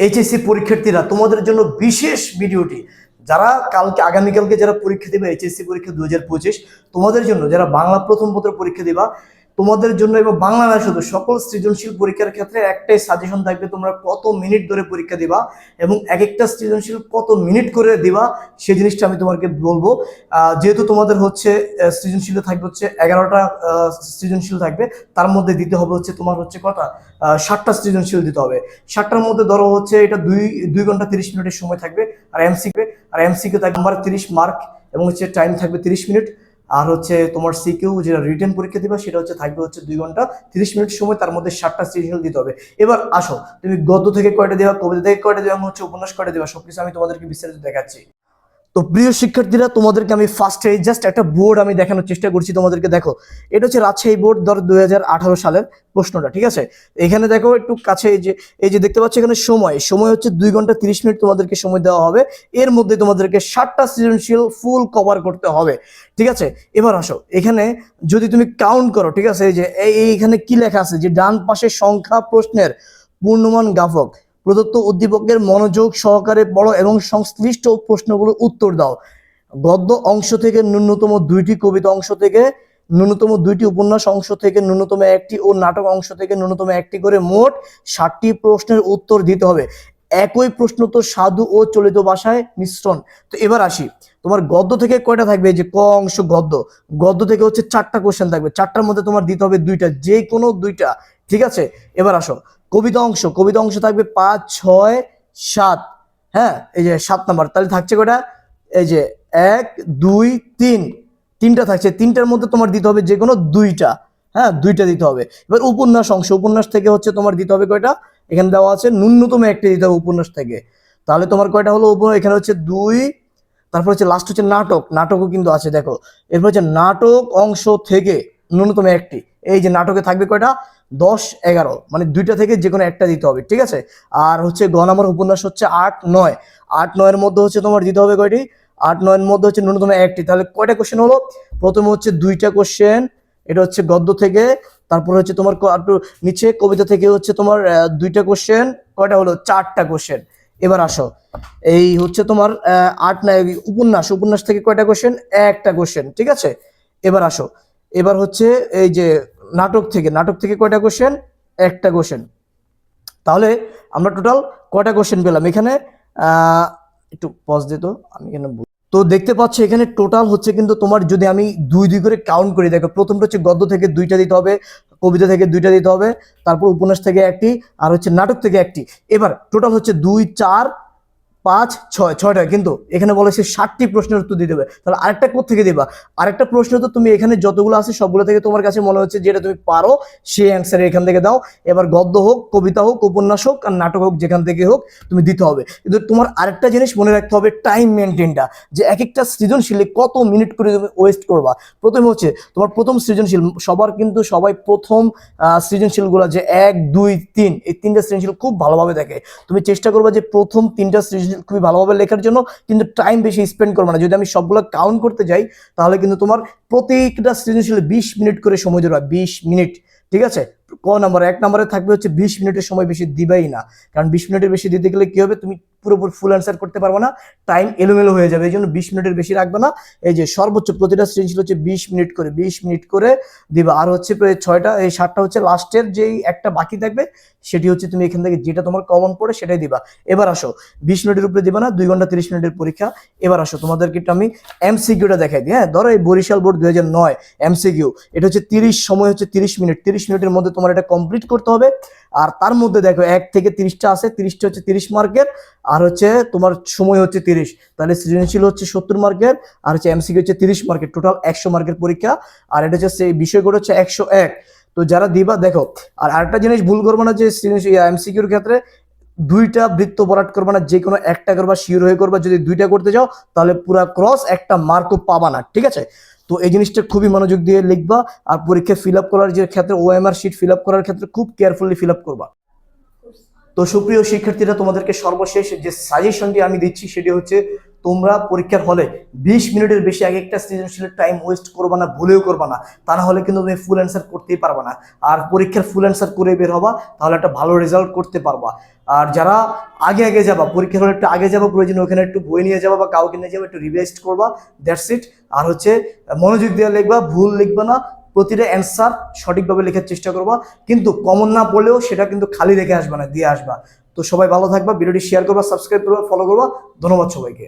HSC পরীক্ষার্থীরা তোমাদের জন্য বিশেষ ভিডিওটি। যারা আগামীকালকে যারা পরীক্ষা দেবে এইচএসসি পরীক্ষা 2025, তোমাদের জন্য যারা বাংলা প্রথম পত্র পরীক্ষা দিবা তোমাদের জন্য এবং বাংলা না শুধু সকল সৃজনশীল পরীক্ষার ক্ষেত্রে একটাই সাজেশন থাকবে, তোমরা কত মিনিট ধরে পরীক্ষা দিবা এবং এক একটা সৃজনশীল কত মিনিট করে দিবা সেই জিনিসটা আমি তোমাকে বলবো। যেহেতু তোমাদের হচ্ছে সৃজনশীল থাকবে হচ্ছে 11টা সৃজনশীল থাকবে, তার মধ্যে দিতে হবে হচ্ছে তোমার হচ্ছে কটা 60টা সৃজনশীল দিতে হবে। 60টার মধ্যে ধরো হচ্ছে এটা 2 ঘন্টা 30 মিনিটের সময় থাকবে। আর এমসিকিউ থাকবে আমার 30 মার্ক এবং হচ্ছে টাইম থাকবে 30 মিনিট। আর হচ্ছে তোমার সিকিউ যেটা রিটেন পরীক্ষা দিবা সেটা হচ্ছে থাকবে হচ্ছে 2 ঘন্টা 30 মিনিট সময়, তার মধ্যে 60টা সৃজনশীল দিতে হবে। এবার আসো তুমি গদ্য থেকে কয়টা দেওয়া, কবিতা থেকে কয়টা দেওয়া, হচ্ছে উপন্যাস কয়টা দেওয়া, সবকিছু আমি তোমাদেরকে বিস্তারিত দেখাচ্ছি। তো প্রিয় শিক্ষার্থীরা, তোমাদেরকে আমি ফার্স্টে জাস্ট একটা বোর্ড আমি দেখানোর চেষ্টা করছি তোমাদেরকে। দেখো, এটা হচ্ছে রাজশাহী বোর্ড ধরো 2018 সালের প্রশ্নটা, ঠিক আছে? এখানে দেখো একটু কাছে, এই যে দেখতে পাচ্ছ এখানে সময় হচ্ছে 2 ঘন্টা 30 মিনিট তোমাদেরকে সময় দেওয়া হবে। এর মধ্যে তোমাদেরকে 60টা সৃজনশীল ফুল কভার করতে হবে, ঠিক আছে? এবার আসো, এখানে যদি তুমি কাউন্ট করো, ঠিক আছে, এই যে এইখানে কি লেখা আছে যে ডান পাশে সংখ্যা প্রশ্নের পূর্ণমান গাফক প্রদত্ত উদ্দীপকের মনোযোগ সহকারে পড়ো এবং সংশ্লিষ্ট প্রশ্নগুলোর উত্তর দাও। গদ্য অংশ থেকে ন্যূনতম 2টি, কবিতা অংশ থেকে ন্যূনতম 2টি, উপন্যাস অংশ থেকে ন্যূনতম 1টি ও নাটক অংশ থেকে ন্যূনতম 1টি করে মোট 60টি প্রশ্নের উত্তর দিতে হবে। একই প্রশ্ন তো সাধু ও চলিত ভাষায় মিশ্রণ। তো এবার আসি, তোমার গদ্য থেকে কয়টা থাকবে? যে ক অংশ গদ্য থেকে হচ্ছে 4টা কোশ্চেন থাকবে। 4টার মধ্যে তোমার দিতে হবে 2টা, যে কোনো 2টা, ঠিক আছে? এবার আসো কবিতা অংশ থাকবে 5, 6, 7। হ্যাঁ, এই যে 7 নাম্বার, তাহলে থাকছে কয়টা? এই যে 1, 2, 3, 3টা থাকছে। 3টার মধ্যে তোমার দিতে হবে যে কোনো 2টা। হ্যাঁ, 2টা দিতে হবে। এবার উপন্যাস থেকে হচ্ছে তোমার দিতে হবে কয়টা? এখানে দেওয়া আছে ন্যূনতম 1টা দিতে হবে উপন্যাস থেকে। তাহলে তোমার কয়টা হলো? এখানে হচ্ছে 2। তারপর হচ্ছে লাস্ট হচ্ছে নাটকও কিন্তু আছে, দেখো। এরপর হচ্ছে নাটক অংশ থেকে ন্যূনতম 1টি। এই যে নাটকে থাকবে কয়টা? 10, 11, মানে 2টা থেকে যে কোনো একটা দিতে হবে, ঠিক আছে? আর হচ্ছে গ নাম্বার উপন্যাস হচ্ছে 8, 9। 8, 9 এর মধ্যে হচ্ছে তোমার দিতে হবে কয়টি? 8, 9 এর মধ্যে হচ্ছে ন্যূনতম 1টি। তাহলে কয়টা কোশ্চেন হলো? প্রথমে হচ্ছে 2টা কোশ্চেন, এটা হচ্ছে গদ্য থেকে। তারপর হচ্ছে তোমার একটু নিচে কবিতা থেকে হচ্ছে তোমার 2টা কোশ্চেন। কয়টা হলো? 4টা কোশ্চেন। এবার আসো, এই হচ্ছে তোমার 8, 9 উপন্যাস থেকে কয়টা কোশ্চেন? 1টা কোশ্চেন, ঠিক আছে? এবার আসো, এবার হচ্ছে এই যে নাটক থেকে কয়টা কোশ্চেন? 1টা কোশ্চেন। তাহলে আমরা টোটাল কয়টা কোশ্চেন পেলাম এখানে? একটু পজ দিত, আমি এখানে তো দেখতে পাচ্ছ এখানে টোটাল হচ্ছে কিন্তু তোমার, যদি আমি 2 করে কাউন্ট করি, দেখো প্রথমটা হচ্ছে গদ্য থেকে 2টা দিতে হবে, কবিতা থেকে 2টা দিতে হবে, তারপর উপন্যাস থেকে 1টি, আর হচ্ছে নাটক থেকে 1টি। এবার টোটাল হচ্ছে 2, 4, 5, 6, 6টা। কিন্তু এখানে বলেছে 60টি প্রশ্নের উত্তর দিতে হবে। তাহলে আরেকটা কোত্থেকে দিবা? আরেকটা প্রশ্ন তো তুমি এখানে যতগুলো আছে সবগুলো থেকে তোমার কাছে মনে হচ্ছে যেটা তুমি পারো সেই অ্যান্সার এখান থেকে দাও। এবার গদ্য হোক, কবিতা হোক, উপন্যাস হোক আর নাটক হোক, যেখান থেকে হোক তুমি দিতে হবে। কিন্তু তোমার আরেকটা জিনিস মনে রাখতে হবে, টাইম মেনটেনটা, যে এক একটা সৃজনশীলে কত মিনিট করে তুমি ওয়েস্ট করবা। প্রথমে হচ্ছে তোমার প্রথম সৃজনশীল, সবাই প্রথম সৃজনশীলগুলো যে 1, 2, 3, এই 3টা সৃজনশীল খুব ভালোভাবে দেখে। তুমি চেষ্টা করবা যে প্রথম 3টা সৃজনশীল খুবই ভালোভাবে লেখার জন্য, কিন্তু টাইম বেশি স্পেন্ড করবে না। যদি আমি সবগুলো কাউন্ট করতে যাই তাহলে কিন্তু তোমার প্রত্যেকটা সৃজনশীলে 20 মিনিট করে সময় দেওয়া, 20 মিনিট, ঠিক আছে? এক নম্বরে থাকবে হচ্ছে 20 মিনিটের সময় বেশি দিবেই না, কারণ 20 মিনিটের বেশি দিতে গেলে কি হবে, তুমি পুরোপুরি ফুল অ্যান্সার করতে পারবে না, টাইম এলোমেলো হয়ে যাবে। এই জন্য 20 মিনিটের বেশি রাখবে না। এই যে সর্বোচ্চ প্রতিটা সৃজনশীল হচ্ছে 20 মিনিট করে দিবা। আর হচ্ছে প্রায় 6টা, এই 7টা হচ্ছে লাস্টের যেই একটা বাকি থাকবে, সেটি হচ্ছে তুমি এখান থেকে যেটা তোমার কমন পড়ে সেটাই দিবা। এবার আসো, 20 মিনিটের উপরে দিবা না, 2 ঘন্টা 30 মিনিটের পরীক্ষা। এবার আসো তোমাদেরকে আমি এমসিকিউটা দেখাই দিই। হ্যাঁ, ধরো এই বরিশাল বোর্ড 2009 এমসিকিউ, এটা হচ্ছে সময় হচ্ছে 30 মিনিট। 30 মিনিটের মধ্যে তোমার এটা কমপ্লিট করতে হবে। আর তার মধ্যে দেখো 1 থেকে 30টা আছে, 30টা হচ্ছে 30 মার্কের, আর হচ্ছে তোমার সময় হচ্ছে 30। তাহলে সৃজনশীল হচ্ছে 70 মার্কের, আর হচ্ছে এমসিকিউ হচ্ছে 30 মার্কের, টোটাল 100 মার্কের পরীক্ষা। আর এটা হচ্ছে বিষয়গুলো হচ্ছে 101। তো যারা দিবা দেখো, আর আরেকটা জিনিস ভুল করবো না, যে এমসিকিউর ক্ষেত্রে 2টা বৃত্ত ভরাট করবা না, যে কোনো একটা করবা, শিওর হয়ে করবা। যদি 2টা করতে যাও তাহলে পুরা ক্রস, একটা মার্কও পাবা না, ঠিক আছে? তো এই জিনিসটা খুবই মনোযোগ দিয়ে লিখবা। আর পরীক্ষা ফিল আপ করার যে ক্ষেত্রে ওএমআর শিট ফিল আপ করার ক্ষেত্রে খুব কেয়ারফুলি ফিল আপ করবা। তো সুপ্রিয় শিক্ষার্থীরা, তোমাদেরকে সর্বশেষ যে সাজেশনটি আমি দিচ্ছি সেটি হচ্ছে তোমরা পরীক্ষার হলে 20 মিনিটের বেশি এক একটা সৃজনশীলের টাইম ওয়েস্ট করবা না, ভুলেও করবা না। তা না হলে কিন্তু তুমি ফুল অ্যান্সার করতেই পারবা না। আর পরীক্ষার ফুল অ্যান্সার করে বের হবা, তাহলে একটা ভালো রেজাল্ট করতে পারবা। আর যারা আগে আগে যাবা, পরীক্ষার হলে একটু আগে যাবা, প্রয়োজন ওখানে একটু বই নিয়ে যাবা বা কাউকে নিয়ে যাবা, একটু রিভাইজ করবা, দ্যাটস ইট। আর হচ্ছে মনোযোগ দিয়ে লিখবা, ভুল লিখবা না, প্রতিটা অ্যান্সার সঠিকভাবে লেখার চেষ্টা করবা। কিন্তু কমন না পড়লেও সেটা কিন্তু খালি রেখে আসবা না, দিয়ে আসবা। তো সবাই ভালো থাকবা, ভিডিওটি শেয়ার করবা, সাবস্ক্রাইব করবা, ফলো করবা। ধন্যবাদ সবাইকে।